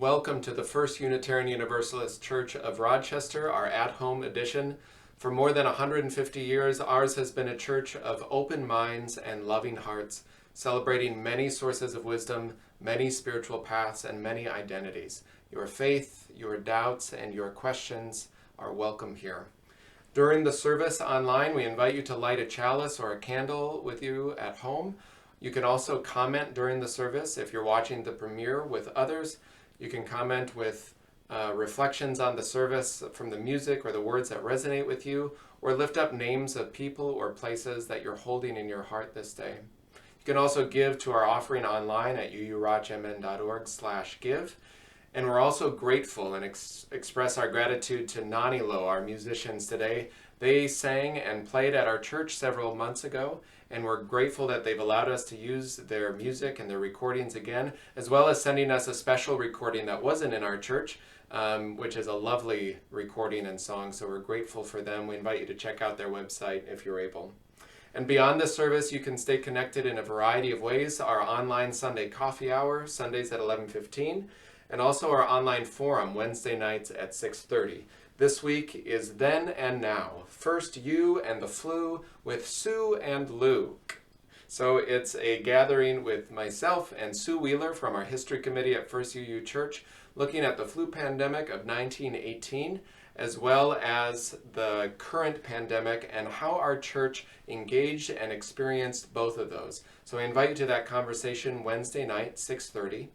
Welcome to the First Unitarian Universalist Church of Rochester, our at-home edition. For more than 150 years, ours has been a church of open minds and loving hearts, celebrating many sources of wisdom, many spiritual paths, and many identities. Your faith, your doubts, and your questions are welcome here. During the service online, we invite you to light a chalice or a candle with you at home. You can also comment during the service if you're watching the premiere with others. You can comment with reflections on the service from the music or the words that resonate with you, or lift up names of people or places that you're holding in your heart this day. You can also give to our offering online at uurochmn.org/give. And we're also grateful and express our gratitude to Nanilo, our musicians today. They sang and played at our church several months ago, and we're grateful that they've allowed us to use their music and their recordings again, as well as sending us a special recording that wasn't in our church, which is a lovely recording and song, so we're grateful for them. We invite you to check out their website if you're able. And beyond this service, you can stay connected in a variety of ways. Our online Sunday coffee hour, Sundays at 11:15, and also our online forum, Wednesday nights at 6:30. This week is Then and Now. First, You and the Flu with Sue and Luke. So it's a gathering with myself and Sue Wheeler from our History Committee at First UU Church, looking at the flu pandemic of 1918, as well as the current pandemic and how our church engaged and experienced both of those. So I invite you to that conversation Wednesday night, 6:30.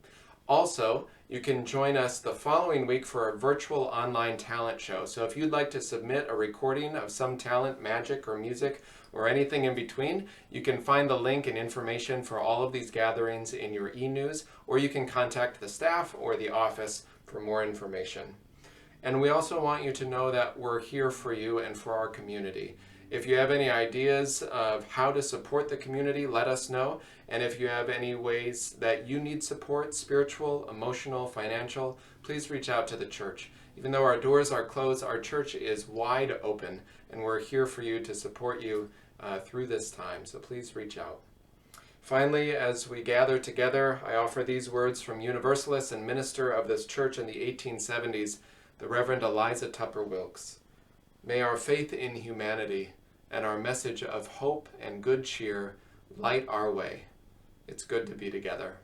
Also, you can join us the following week for a virtual online talent show. So if you'd like to submit a recording of some talent, magic or music, or anything in between, you can find the link and information for all of these gatherings in your e-news, or you can contact the staff or the office for more information. And we also want you to know that we're here for you and for our community. If you have any ideas of how to support the community, let us know. And if you have any ways that you need support, spiritual, emotional, financial, please reach out to the church. Even though our doors are closed, our church is wide open, and we're here for you to support you through this time. So please reach out. Finally, as we gather together, I offer these words from Universalist and minister of this church in the 1870s, the Reverend Eliza Tupper Wilkes. May our faith in humanity and our message of hope and good cheer light our way. It's good to be together.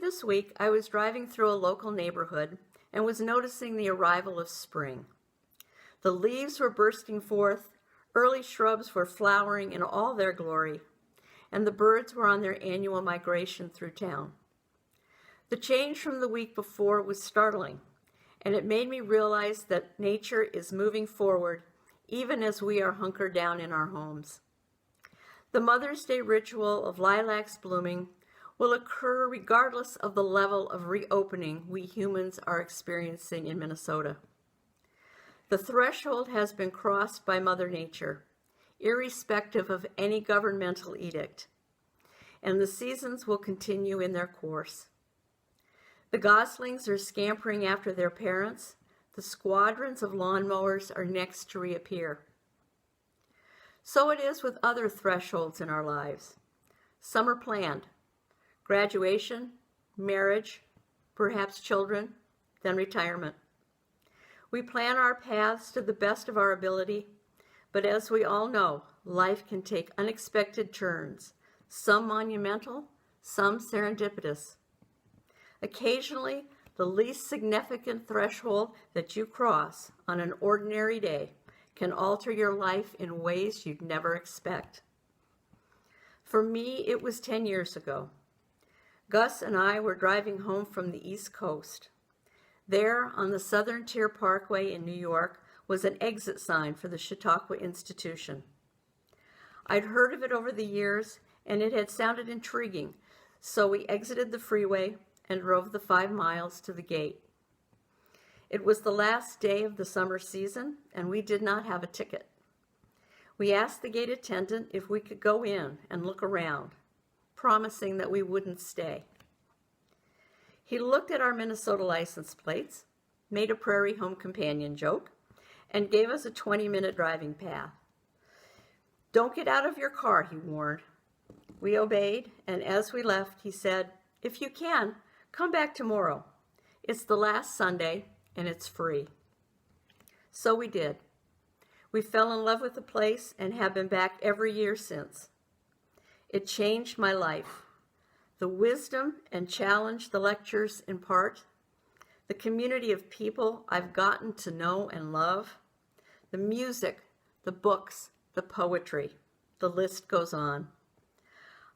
this week, I was driving through a local neighborhood and was noticing the arrival of spring. The leaves were bursting forth, early shrubs were flowering in all their glory, and the birds were on their annual migration through town. The change from the week before was startling, and it made me realize that nature is moving forward even as we are hunkered down in our homes. The Mother's Day ritual of lilacs blooming will occur regardless of the level of reopening we humans are experiencing in Minnesota. The threshold has been crossed by Mother Nature, irrespective of any governmental edict, and the seasons will continue in their course. The goslings are scampering after their parents. The squadrons of lawnmowers are next to reappear. So it is with other thresholds in our lives. Some are planned: graduation, marriage, perhaps children, then retirement. We plan our paths to the best of our ability, but as we all know, life can take unexpected turns, some monumental, some serendipitous. Occasionally, the least significant threshold that you cross on an ordinary day can alter your life in ways you'd never expect. For me, it was 10 years ago. Gus and I were driving home from the East Coast. There, on the Southern Tier Parkway in New York, was an exit sign for the Chautauqua Institution. I'd heard of it over the years, and it had sounded intriguing, so we exited the freeway and drove the 5 miles to the gate. It was the last day of the summer season, and we did not have a ticket. We asked the gate attendant if we could go in and look around, promising that we wouldn't stay. He looked at our Minnesota license plates, made a Prairie Home Companion joke, and gave us a 20-minute driving path. "Don't get out of your car," he warned. We obeyed, and as we left, he said, "If you can, come back tomorrow. It's the last Sunday, and it's free." So we did. We fell in love with the place and have been back every year since. It changed my life. The wisdom and challenge the lectures impart, the community of people I've gotten to know and love, the music, the books, the poetry, the list goes on.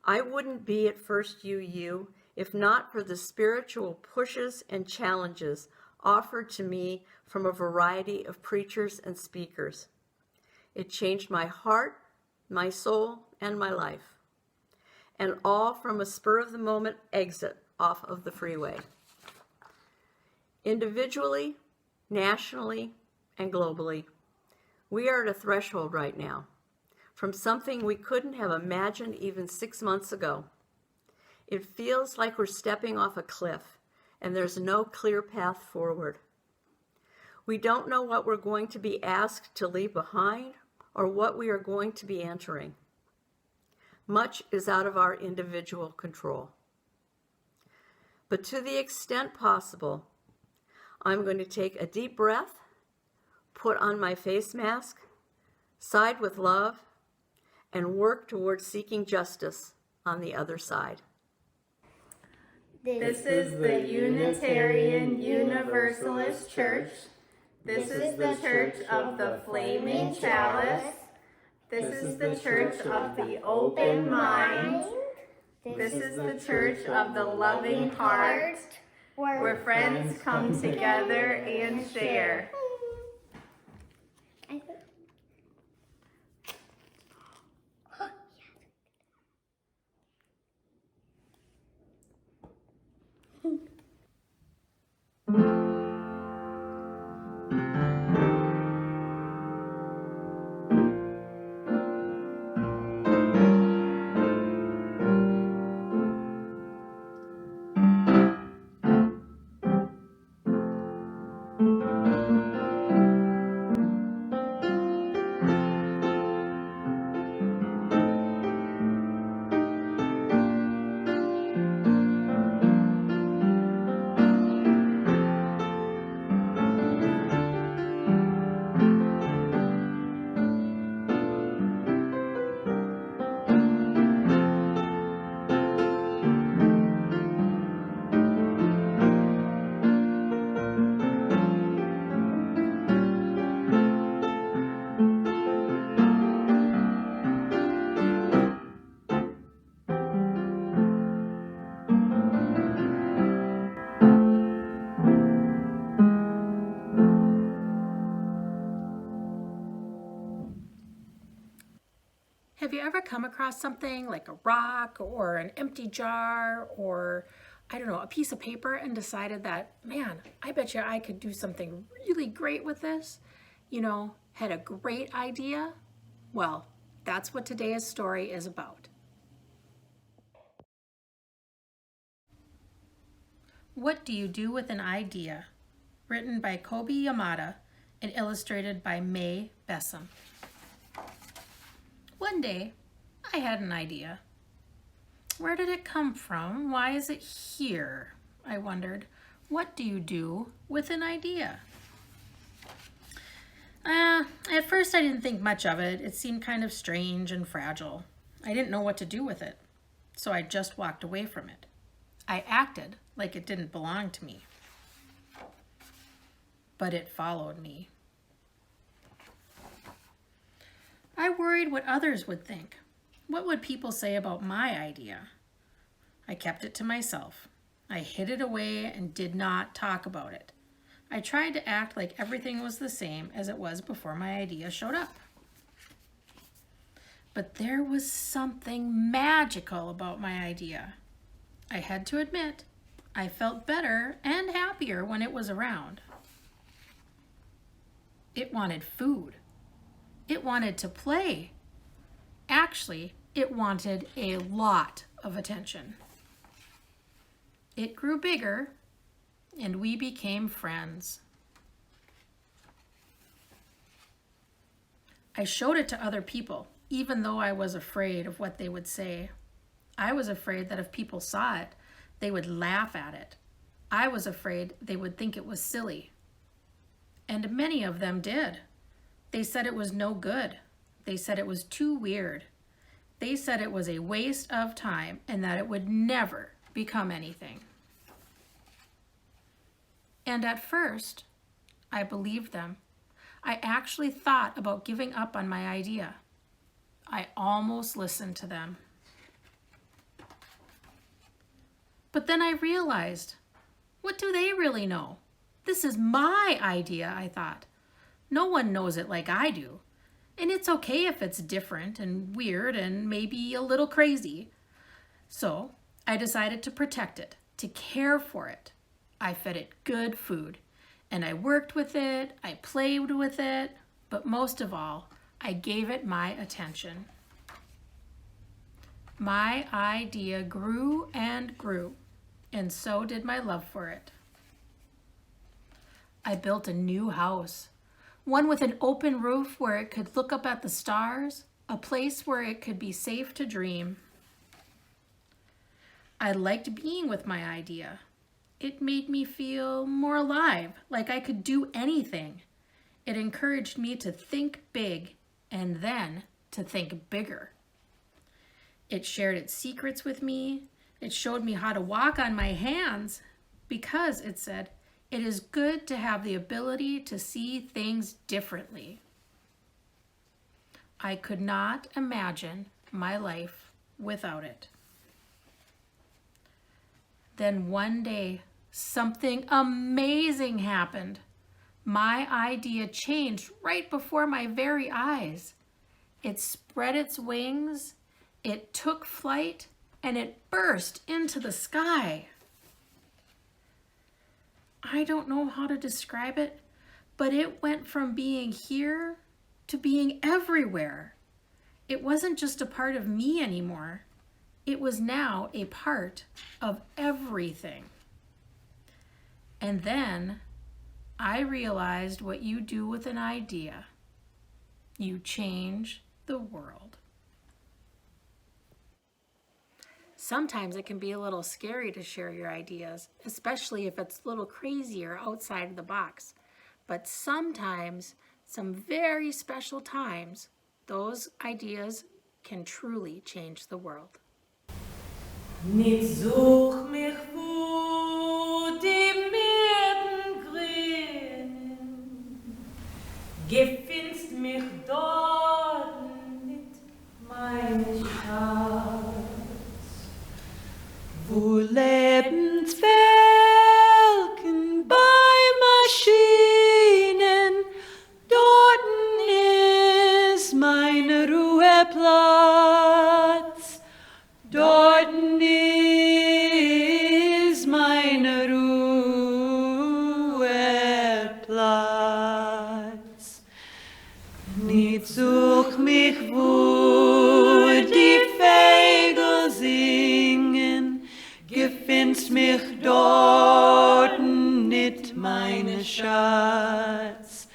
I wouldn't be at First UU if not for the spiritual pushes and challenges offered to me from a variety of preachers and speakers. It changed my heart, my soul, and my life. And all from a spur-of-the-moment exit off of the freeway. Individually, nationally, and globally, we are at a threshold right now, from something we couldn't have imagined even 6 months ago. It feels like we're stepping off a cliff, and there's no clear path forward. We don't know what we're going to be asked to leave behind or what we are going to be entering. Much is out of our individual control. But to the extent possible, I'm going to take a deep breath, put on my face mask, side with love, and work towards seeking justice on the other side. This is the Unitarian Universalist Church. This is the Church of the Flaming Chalice. This is the Church of the Open Mind. This is the Church of the Loving Heart, where friends come together and share. Have you ever come across something like a rock or an empty jar or, I don't know, a piece of paper and decided that, man, I bet you I could do something really great with this? You know, had a great idea? Well, that's what today's story is about. What Do You Do with an Idea? Written by Kobe Yamada and illustrated by May Bessam. One day, I had an idea. Where did it come from? Why is it here? I wondered. What do you do with an idea? At first I didn't think much of it. It seemed kind of strange and fragile. I didn't know what to do with it, so I just walked away from it. I acted like it didn't belong to me. But it followed me. I worried what others would think. What would people say about my idea? I kept it to myself. I hid it away and did not talk about it. I tried to act like everything was the same as it was before my idea showed up. But there was something magical about my idea. I had to admit, I felt better and happier when it was around. It wanted food. It wanted to play. Actually, it wanted a lot of attention. It grew bigger, and we became friends. I showed it to other people, even though I was afraid of what they would say. I was afraid that if people saw it, they would laugh at it. I was afraid they would think it was silly. And many of them did. They said it was no good. They said it was too weird. They said it was a waste of time and that it would never become anything. And at first, I believed them. I actually thought about giving up on my idea. I almost listened to them. But then I realized, what do they really know? This is my idea, I thought. No one knows it like I do. And it's okay if it's different and weird and maybe a little crazy. So I decided to protect it, to care for it. I fed it good food, and I worked with it, I played with it, but most of all, I gave it my attention. My idea grew and grew, and so did my love for it. I built a new house, one with an open roof where it could look up at the stars, a place where it could be safe to dream. I liked being with my idea. It made me feel more alive, like I could do anything. It encouraged me to think big and then to think bigger. It shared its secrets with me. It showed me how to walk on my hands because it said, it is good to have the ability to see things differently. I could not imagine my life without it. Then one day, something amazing happened. My idea changed right before my very eyes. It spread its wings, it took flight, and it burst into the sky. I don't know how to describe it, but it went from being here to being everywhere. It wasn't just a part of me anymore. It was now a part of everything. And then I realized what you do with an idea. You change the world. Sometimes it can be a little scary to share your ideas, especially if it's a little crazy or outside of the box. But sometimes, some very special times, those ideas can truly change the world. Nicht such mich, wo die Meeren grünen, gefindest mich dort mit meinem Schatz, wo Lebenswelken bei Maschinen, dort ist mein Ruheplatz. Nicht such mich, wo die Vögel singen, gefindst mich dort nicht, meine Schatz.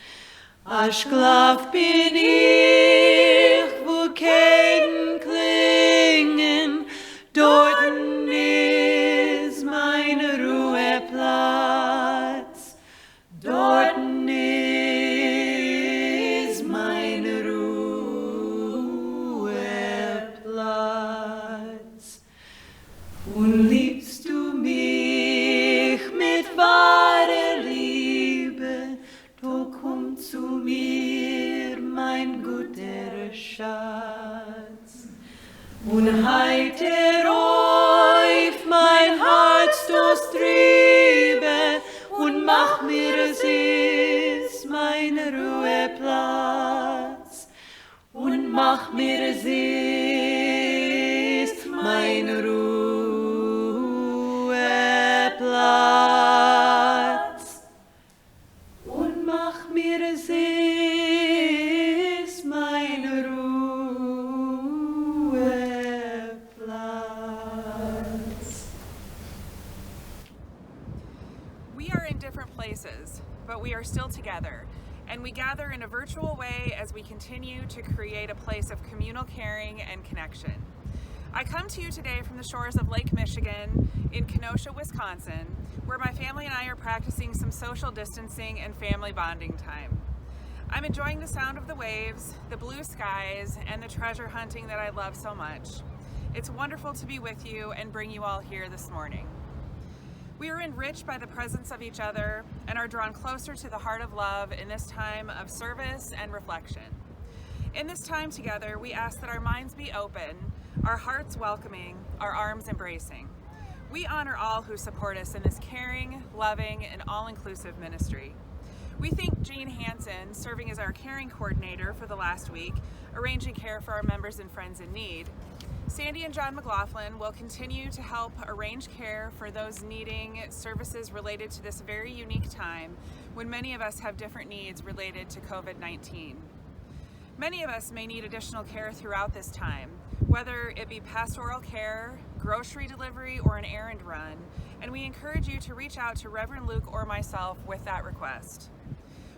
Als Sklav bin ich, wo keinen klingen, dort ist mein Ruheplatz. Dort ist mein Ruheplatz. Und liebst du mich mit wahrer Liebe, so komm zu mir, mein guter Schatz. Und heiter auf mein Herz das Triebe und mach mir es ist mein Ruheplatz. Und mach mir es ist mein Ruheplatz. Und mach mir es ist mein Ruheplatz. We are in different places, but we are still together, and we gather in a virtual way as we continue to create a place of communal caring and connection. I come to you today from the shores of Lake Michigan in Kenosha, Wisconsin, where my family and I are practicing some social distancing and family bonding time. I'm enjoying the sound of the waves, the blue skies, and the treasure hunting that I love so much. It's wonderful to be with you and bring you all here this morning. We are enriched by the presence of each other and are drawn closer to the heart of love in this time of service and reflection. In this time together, we ask that our minds be open, our hearts welcoming, our arms embracing. We honor all who support us in this caring, loving, and all-inclusive ministry. We thank Jean Hansen, serving as our caring coordinator for the last week, arranging care for our members and friends in need. Sandy and John McLaughlin will continue to help arrange care for those needing services related to this very unique time when many of us have different needs related to COVID-19. Many of us may need additional care throughout this time, whether it be pastoral care, grocery delivery, or an errand run, and we encourage you to reach out to Reverend Luke or myself with that request.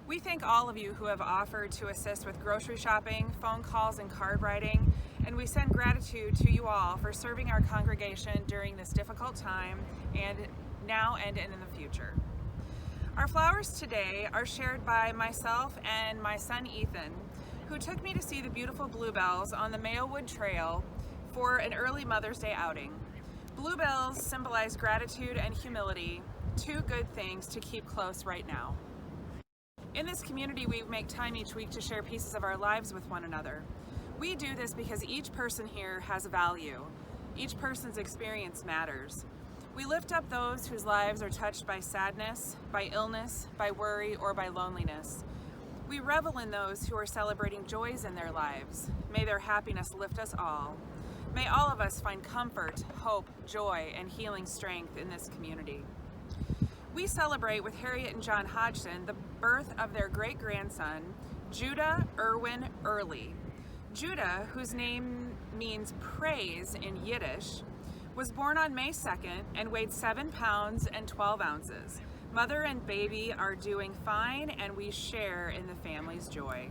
We thank all of you who have offered to assist with grocery shopping, phone calls, and card writing, and we send gratitude to you all for serving our congregation during this difficult time and now and in the future. Our flowers today are shared by myself and my son Ethan, who took me to see the beautiful bluebells on the Mayowood Trail for an early Mother's Day outing. Bluebells symbolize gratitude and humility, two good things to keep close right now. In this community, we make time each week to share pieces of our lives with one another. We do this because each person here has a value. Each person's experience matters. We lift up those whose lives are touched by sadness, by illness, by worry, or by loneliness. We revel in those who are celebrating joys in their lives. May their happiness lift us all. May all of us find comfort, hope, joy, and healing strength in this community. We celebrate with Harriet and John Hodgson the birth of their great-grandson, Judah Irwin Early. Judah, whose name means praise in Yiddish, was born on May 2nd and weighed 7 pounds and 12 ounces. Mother and baby are doing fine, and we share in the family's joy.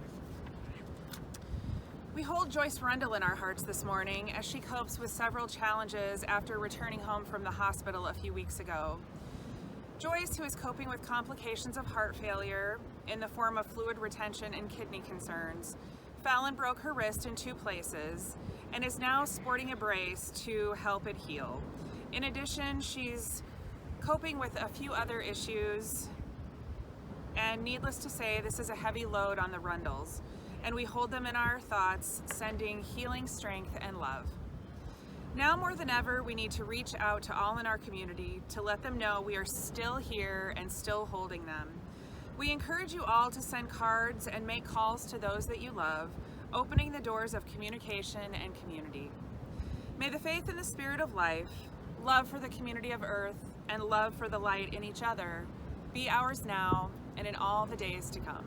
We hold Joyce Rundle in our hearts this morning as she copes with several challenges after returning home from the hospital a few weeks ago. Joyce, who is coping with complications of heart failure in the form of fluid retention and kidney concerns, fell and broke her wrist in 2 places and is now sporting a brace to help it heal. In addition, she's coping with a few other issues, and needless to say, this is a heavy load on the Rundles, and we hold them in our thoughts, sending healing strength and love. Now more than ever, we need to reach out to all in our community to let them know we are still here and still holding them. We encourage you all to send cards and make calls to those that you love, opening the doors of communication and community. May the faith in the spirit of life, love for the community of earth, and love for the light in each other be ours now and in all the days to come.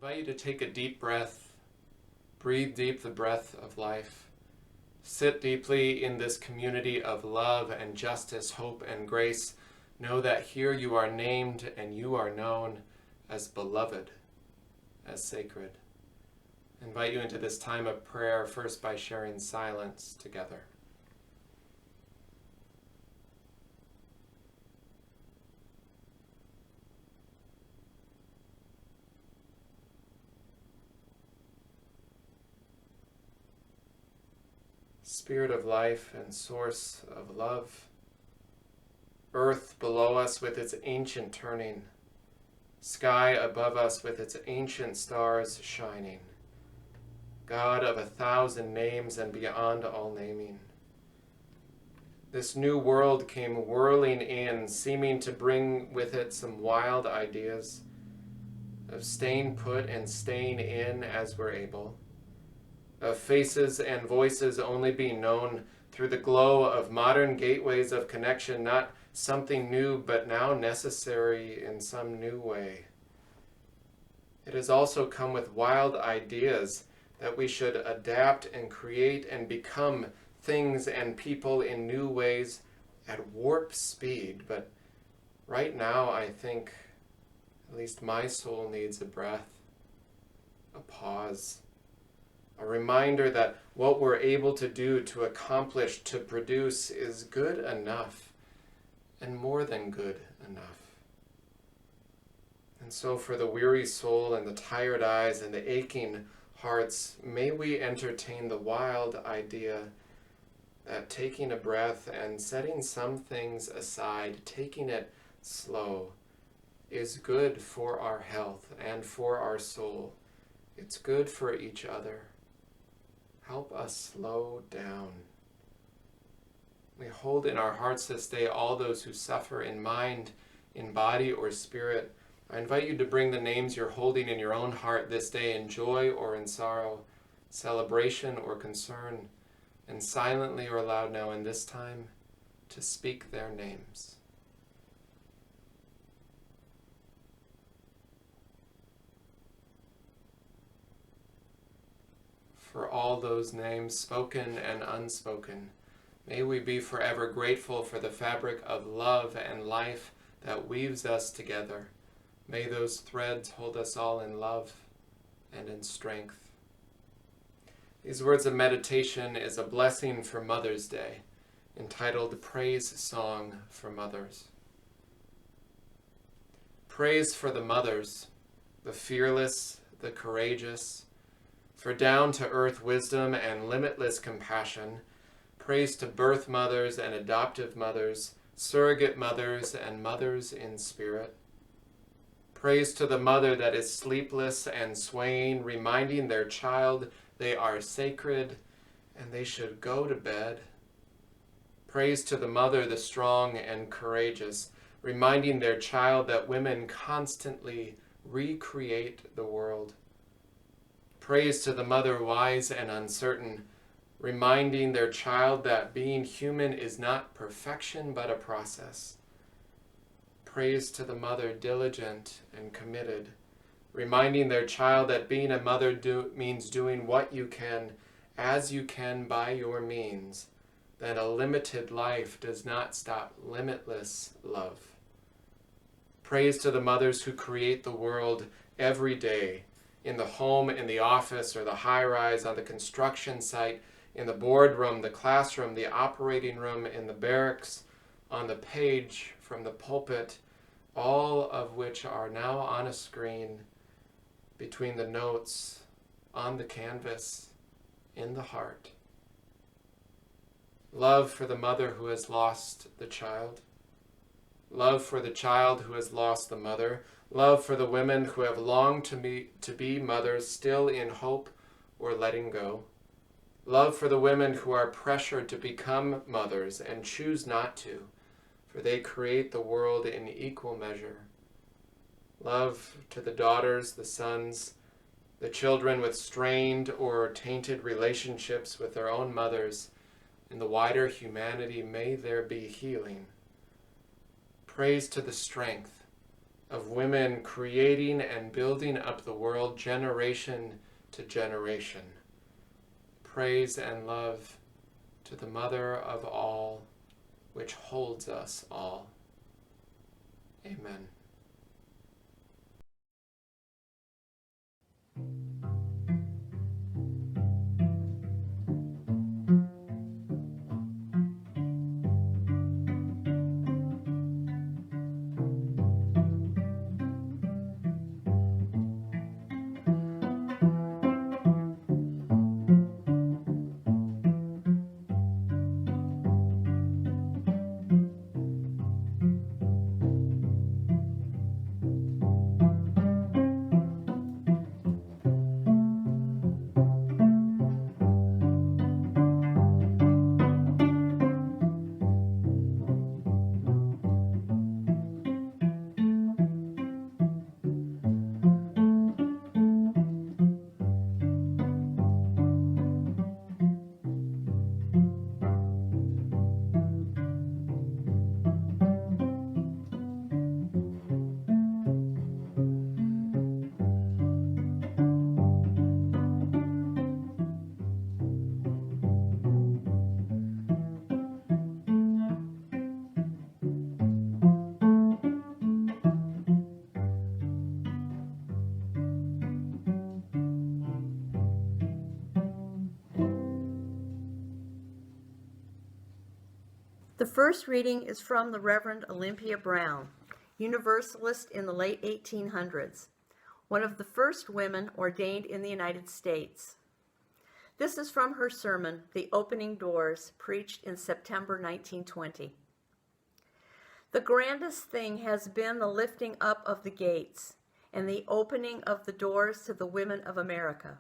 invite you to take a deep breath. Breathe deep the breath of life. Sit deeply in this community of love and justice, hope and grace. Know that here you are named and you are known as beloved, as sacred. I invite you into this time of prayer, first by sharing silence together. Spirit of life and source of love, earth below us with its ancient turning, sky above us with its ancient stars shining, God of 1,000 names and beyond all naming. This new world came whirling in, seeming to bring with it some wild ideas of staying put and staying in as we're able, of faces and voices only being known through the glow of modern gateways of connection, not something new, but now necessary in some new way. It has also come with wild ideas that we should adapt and create and become things and people in new ways at warp speed. But right now, I think, at least my soul needs a breath, a pause, a reminder that what we're able to do, to accomplish, to produce is good enough and more than good enough. And so for the weary soul and the tired eyes and the aching hearts, may we entertain the wild idea that taking a breath and setting some things aside, taking it slow, is good for our health and for our soul. It's good for each other. Help us slow down. We hold in our hearts this day all those who suffer in mind, in body, or spirit. I invite you to bring the names you're holding in your own heart this day in joy or in sorrow, celebration or concern, and silently or aloud now in this time to speak their names. For all those names, spoken and unspoken, may we be forever grateful for the fabric of love and life that weaves us together. May those threads hold us all in love and in strength. These words of meditation is a blessing for Mother's Day, entitled Praise Song for Mothers. Praise for the mothers, the fearless, the courageous, for down-to-earth wisdom and limitless compassion. Praise to birth mothers and adoptive mothers, surrogate mothers and mothers in spirit. Praise to the mother that is sleepless and swaying, reminding their child they are sacred and they should go to bed. Praise to the mother, the strong and courageous, reminding their child that women constantly recreate the world. Praise to the mother, wise and uncertain, reminding their child that being human is not perfection but a process. Praise to the mother, diligent and committed, reminding their child that being a mother means doing what you can, as you can by your means, that a limited life does not stop limitless love. Praise to the mothers who create the world every day, in the home, in the office, or the high-rise, on the construction site, in the boardroom, the classroom, the operating room, in the barracks, on the page, from the pulpit, all of which are now on a screen, between the notes, on the canvas, in the heart. Love for the mother who has lost the child. Love for the child who has lost the mother. Love for the women who have longed to be mothers, still in hope or letting go. Love for the women who are pressured to become mothers and choose not to, for they create the world in equal measure. Love to the daughters, the sons, the children with strained or tainted relationships with their own mothers. In the wider humanity, may there be healing. Praise to the strength of women creating and building up the world generation to generation. Praise and love to the Mother of all, which holds us all. Amen. The first reading is from the Reverend Olympia Brown, Universalist in the late 1800s, one of the first women ordained in the United States. This is from her sermon, The Opening Doors, preached in September 1920. The grandest thing has been the lifting up of the gates and the opening of the doors to the women of America,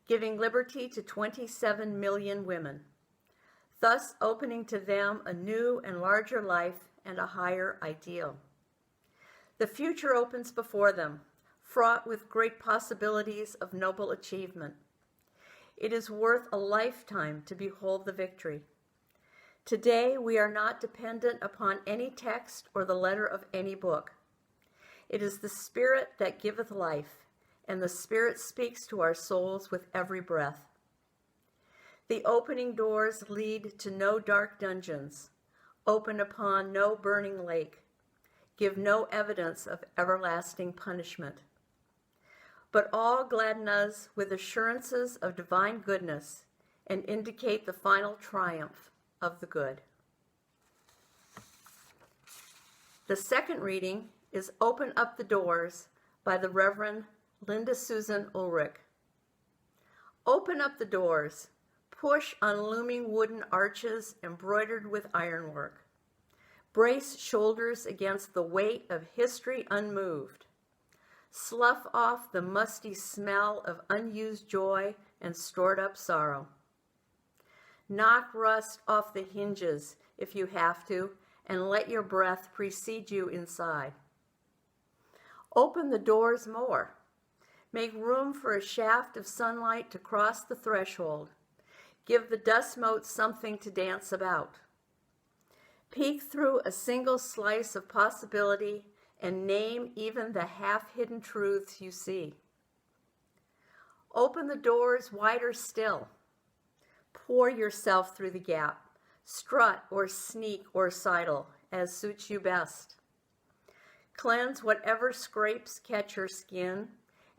giving liberty to 27 million women, thus opening to them a new and larger life and a higher ideal. The future opens before them, fraught with great possibilities of noble achievement. It is worth a lifetime to behold the victory. Today, we are not dependent upon any text or the letter of any book. It is the Spirit that giveth life, and the Spirit speaks to our souls with every breath. The opening doors lead to no dark dungeons, open upon no burning lake, give no evidence of everlasting punishment, but all gladden us with assurances of divine goodness and indicate the final triumph of the good. The second reading is Open Up the Doors by the Reverend Lindasusan Ulrich. Open up the doors. Push on looming wooden arches embroidered with ironwork. Brace shoulders against the weight of history unmoved. Slough off the musty smell of unused joy and stored up sorrow. Knock rust off the hinges if you have to, and let your breath precede you inside. Open the doors more. Make room for a shaft of sunlight to cross the threshold. Give the dust motes something to dance about. Peek through a single slice of possibility and name even the half-hidden truths you see. Open the doors wider still. Pour yourself through the gap. Strut or sneak or sidle as suits you best. Cleanse whatever scrapes catch your skin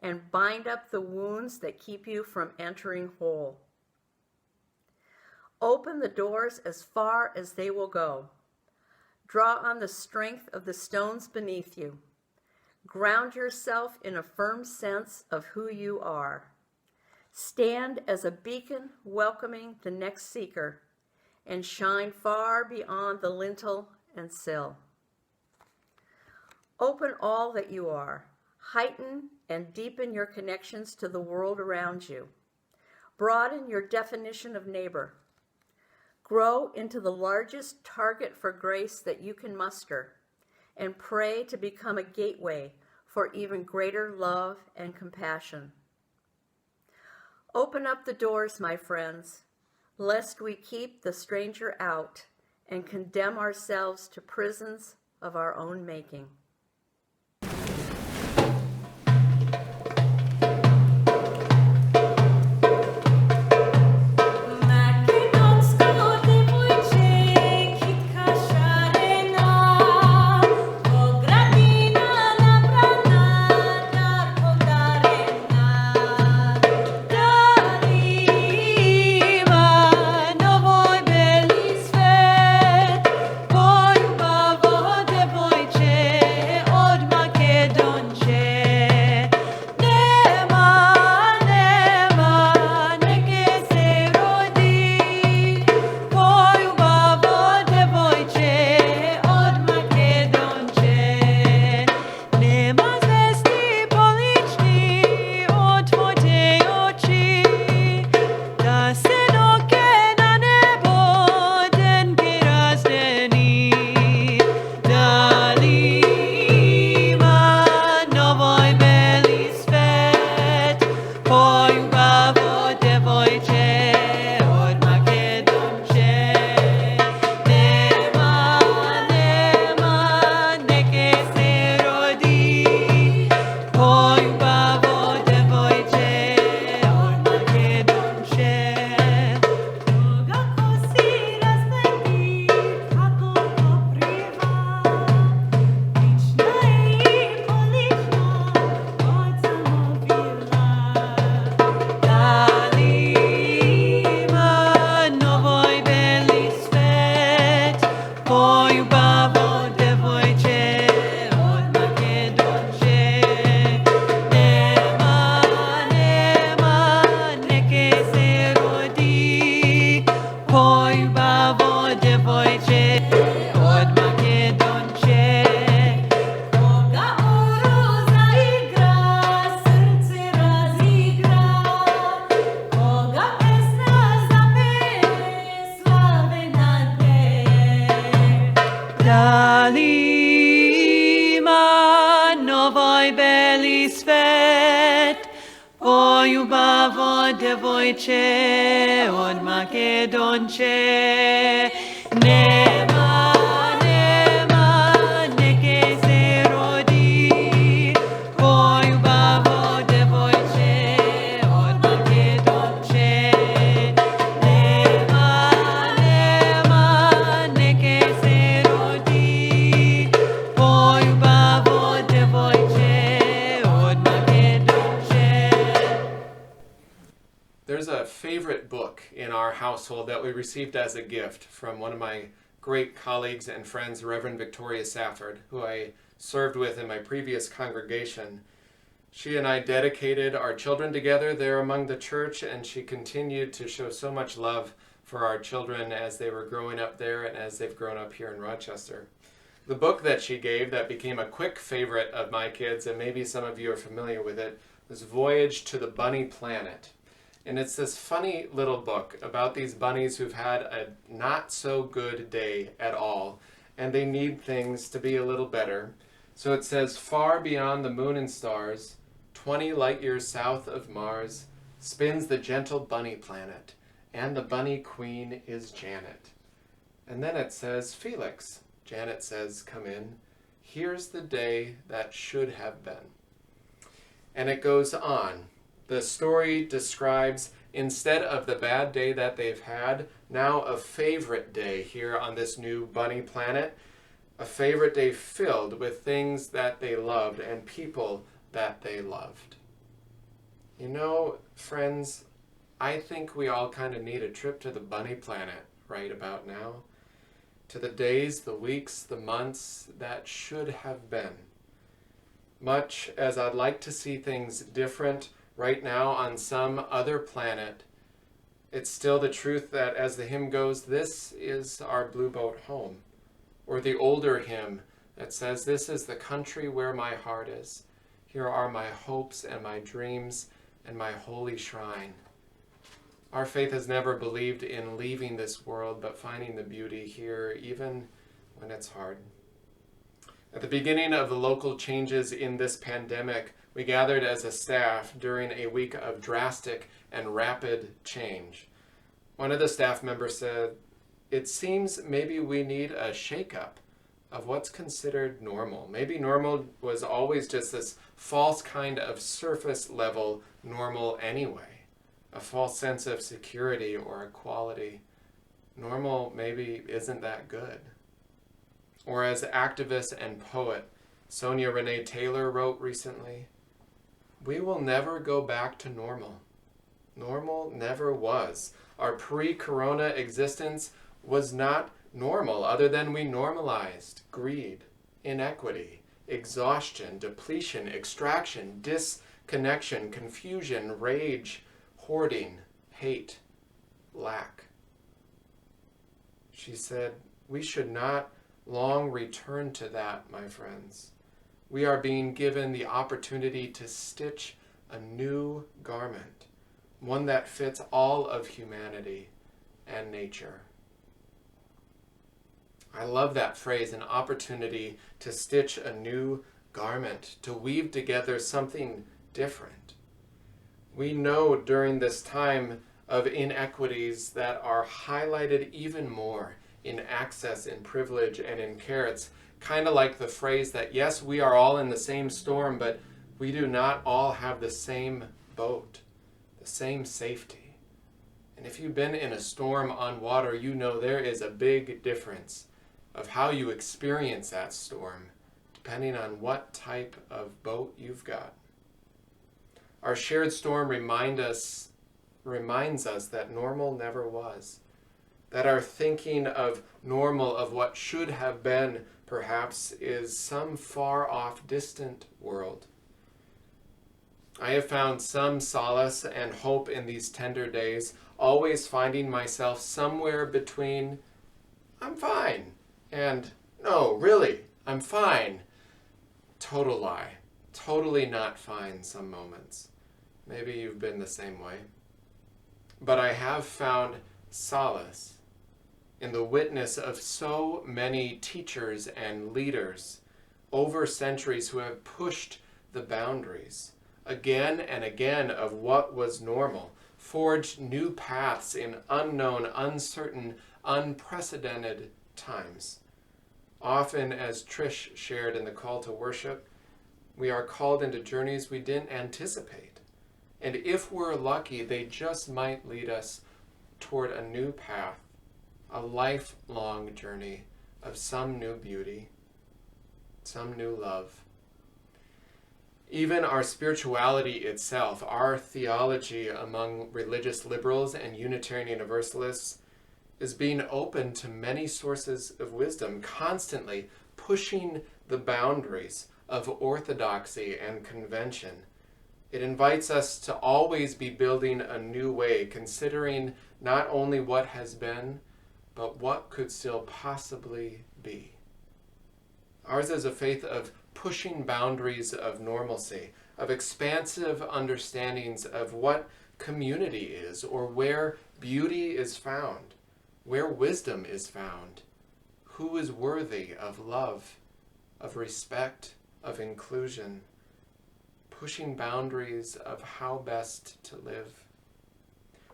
and bind up the wounds that keep you from entering whole. Open the doors as far as they will go. Draw on the strength of the stones beneath you. Ground yourself in a firm sense of who you are. Stand as a beacon welcoming the next seeker and shine far beyond the lintel and sill. Open all that you are. Heighten and deepen your connections to the world around you. Broaden your definition of neighbor. Grow into the largest target for grace that you can muster, and pray to become a gateway for even greater love and compassion. Open up the doors, my friends, lest we keep the stranger out and condemn ourselves to prisons of our own making. Alima novoi belis vet, Oyu bavo devojche od Makedonche, Nema, neke se rodi, Oyu bavo devojche od Makedonche, Nema, neke se rodi, Oyu bavo devojche od Makedonche. There's a favorite book in our household that we received as a gift from one of my great colleagues and friends, Reverend Victoria Safford, who I served with in my previous congregation. She and I dedicated our children together there among the church, and she continued to show so much love for our children as they were growing up there and as they've grown up here in Rochester. The book that she gave that became a quick favorite of my kids, and maybe some of you are familiar with it, was Voyage to the Bunny Planet. And it's this funny little book about these bunnies who've had a not so good day at all, and they need things to be a little better. So it says, far beyond the moon and stars, 20 light years south of Mars, spins the gentle bunny planet, and the bunny queen is Janet. And then it says, Felix. Janet says, come in. Here's the day that should have been. And it goes on. The story describes, instead of the bad day that they've had, now a favorite day here on this new bunny planet, a favorite day filled with things that they loved and people that they loved. You know, friends, I think we all kind of need a trip to the bunny planet right about now, to the days, the weeks, the months that should have been. Much as I'd like to see things different right now on some other planet, it's still the truth that, as the hymn goes, this is our blue boat home. Or the older hymn that says, this is the country where my heart is. Here are my hopes and my dreams and my holy shrine. Our faith has never believed in leaving this world, but finding the beauty here, even when it's hard. At the beginning of the local changes in this pandemic, we gathered as a staff during a week of drastic and rapid change. One of the staff members said, it seems maybe we need a shakeup of what's considered normal. Maybe normal was always just this false kind of surface level normal anyway, a false sense of security or equality. Normal maybe isn't that good. Or as activist and poet Sonia Renee Taylor wrote recently, we will never go back to normal. Normal never was. Our pre-corona existence was not normal, other than we normalized greed, inequity, exhaustion, depletion, extraction, disconnection, confusion, rage, hoarding, hate, lack. She said, we should not long return to that, my friends. We are being given the opportunity to stitch a new garment, one that fits all of humanity and nature. I love that phrase, an opportunity to stitch a new garment, to weave together something different. We know during this time of inequities that are highlighted even more in access, in privilege, and in care. It's kind of like the phrase that, yes, we are all in the same storm, but we do not all have the same boat, the same safety. And if you've been in a storm on water, you know there is a big difference of how you experience that storm, depending on what type of boat you've got. Our shared storm reminds us that normal never was, that our thinking of normal, of what should have been, perhaps, is some far-off, distant world. I have found some solace and hope in these tender days, always finding myself somewhere between, I'm fine, and, no, really, I'm fine. Total lie. Totally not fine some moments. Maybe you've been the same way. But I have found solace in the witness of so many teachers and leaders over centuries who have pushed the boundaries again and again of what was normal, forged new paths in unknown, uncertain, unprecedented times. Often, as Trish shared in the call to worship, we are called into journeys we didn't anticipate. And if we're lucky, they just might lead us toward a new path, a lifelong journey of some new beauty, some new love. Even our spirituality itself, our theology among religious liberals and Unitarian Universalists, is being open to many sources of wisdom, constantly pushing the boundaries of orthodoxy and convention. It invites us to always be building a new way, considering not only what has been, but what could still possibly be. Ours is a faith of pushing boundaries of normalcy, of expansive understandings of what community is, or where beauty is found, where wisdom is found, who is worthy of love, of respect, of inclusion, pushing boundaries of how best to live.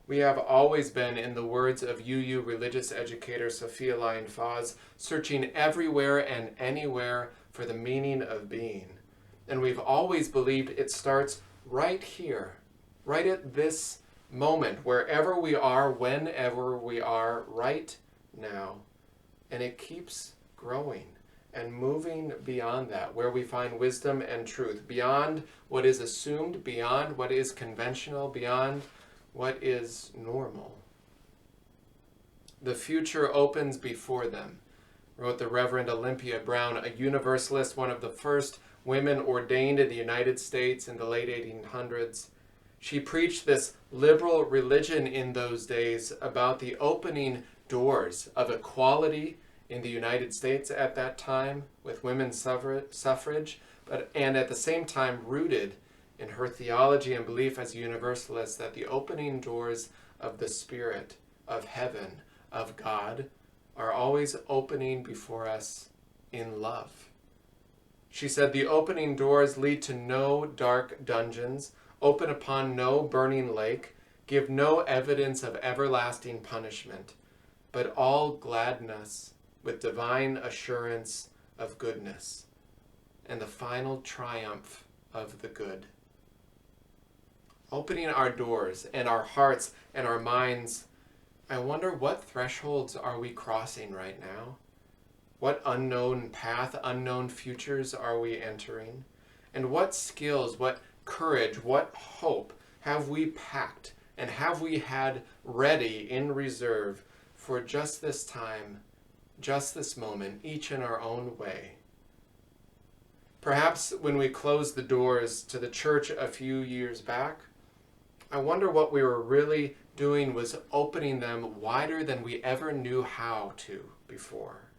We have always been, in the words of UU religious educator Sophia Lyon-Foz, searching everywhere and anywhere for the meaning of being. And we've always believed it starts right here, right at this moment, wherever we are, whenever we are, right now. And it keeps growing and moving beyond that, where we find wisdom and truth, beyond what is assumed, beyond what is conventional, beyond what is normal. The future opens before them, wrote the Reverend Olympia Brown, a Universalist, one of the first women ordained in the United States in the late 1800s. She preached this liberal religion in those days about the opening doors of equality in the United States at that time with women's suffrage, and at the same time rooted in her theology and belief as a Universalist that the opening doors of the Spirit, of heaven, of God, are always opening before us in love. She said, the opening doors lead to no dark dungeons, open upon no burning lake, give no evidence of everlasting punishment, but all gladness with divine assurance of goodness and the final triumph of the good. Opening our doors and our hearts and our minds, I wonder what thresholds are we crossing right now? What unknown path, unknown futures are we entering? And what skills, what courage, what hope have we packed and have we had ready in reserve for just this time, just this moment, each in our own way? Perhaps when we closed the doors to the church a few years back, I wonder what we were really doing was opening them wider than we ever knew how to before.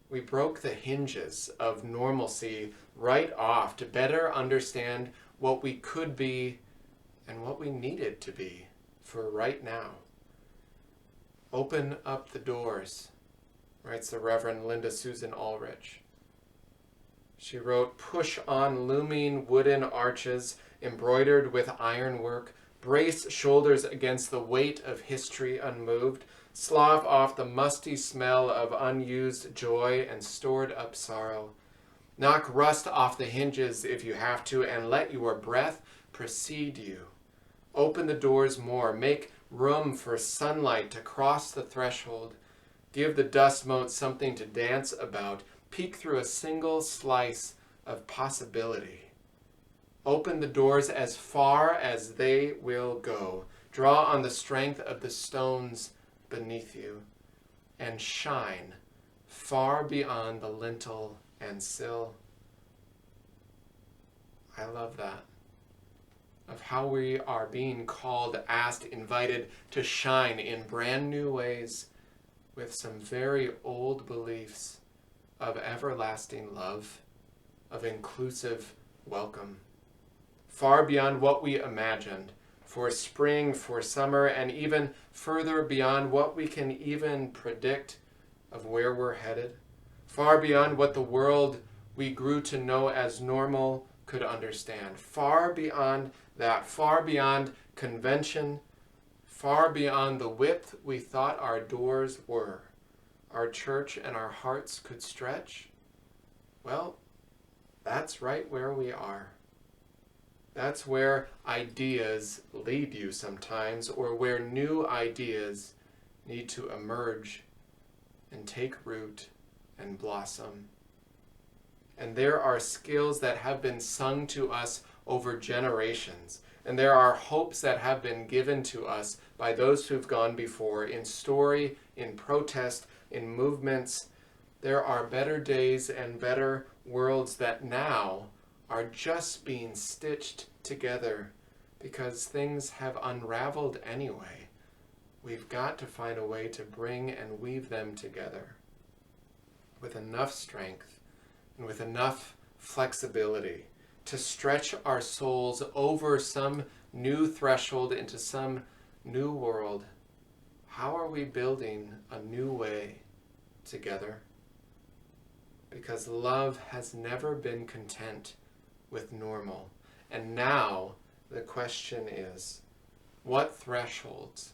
We broke the hinges of normalcy right off to better understand what we could be and what we needed to be for right now. Open up the doors, writes the Reverend Lindasusan Ulrich. She wrote, push on looming wooden arches embroidered with ironwork, brace shoulders against the weight of history unmoved, slough off the musty smell of unused joy and stored up sorrow. Knock rust off the hinges if you have to, and let your breath precede you. Open the doors more, make room for sunlight to cross the threshold. Give the dust motes something to dance about. Peek through a single slice of possibility. Open the doors as far as they will go. Draw on the strength of the stones beneath you and shine far beyond the lintel and sill. I love that. Of how we are being called, asked, invited to shine in brand new ways with some very old beliefs of everlasting love, of inclusive welcome. Far beyond what we imagined, for spring, for summer, and even further beyond what we can even predict of where we're headed, far beyond what the world we grew to know as normal could understand, far beyond that, far beyond convention, far beyond the width we thought our doors were, our church and our hearts could stretch. Well, that's right where we are. That's where ideas lead you sometimes, or where new ideas need to emerge and take root and blossom. And there are skills that have been sung to us over generations, and there are hopes that have been given to us by those who've gone before, in story, in protest, in movements. There are better days and better worlds that now are just being stitched together because things have unraveled anyway. We've got to find a way to bring and weave them together with enough strength and with enough flexibility to stretch our souls over some new threshold into some new world. How are we building a new way together? Because love has never been content with normal. And now the question is, what thresholds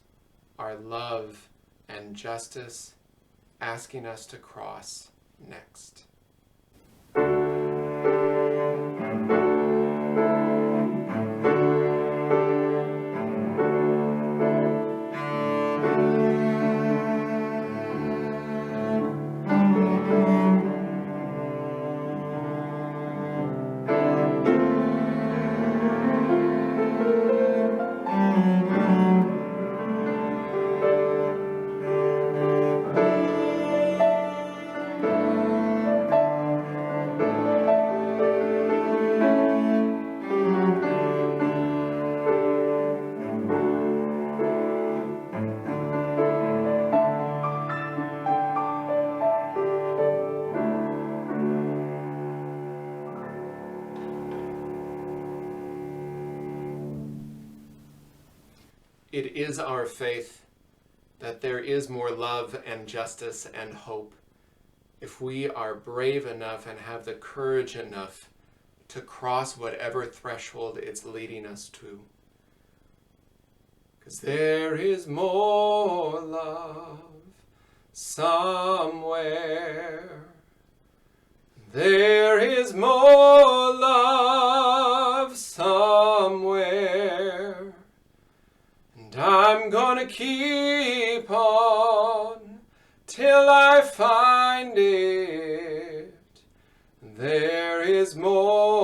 are love and justice asking us to cross next? It is our faith that there is more love and justice and hope if we are brave enough and have the courage enough to cross whatever threshold it's leading us to. Because there is more love somewhere. There is more love somewhere. And I'm gonna keep on till I find it. There is more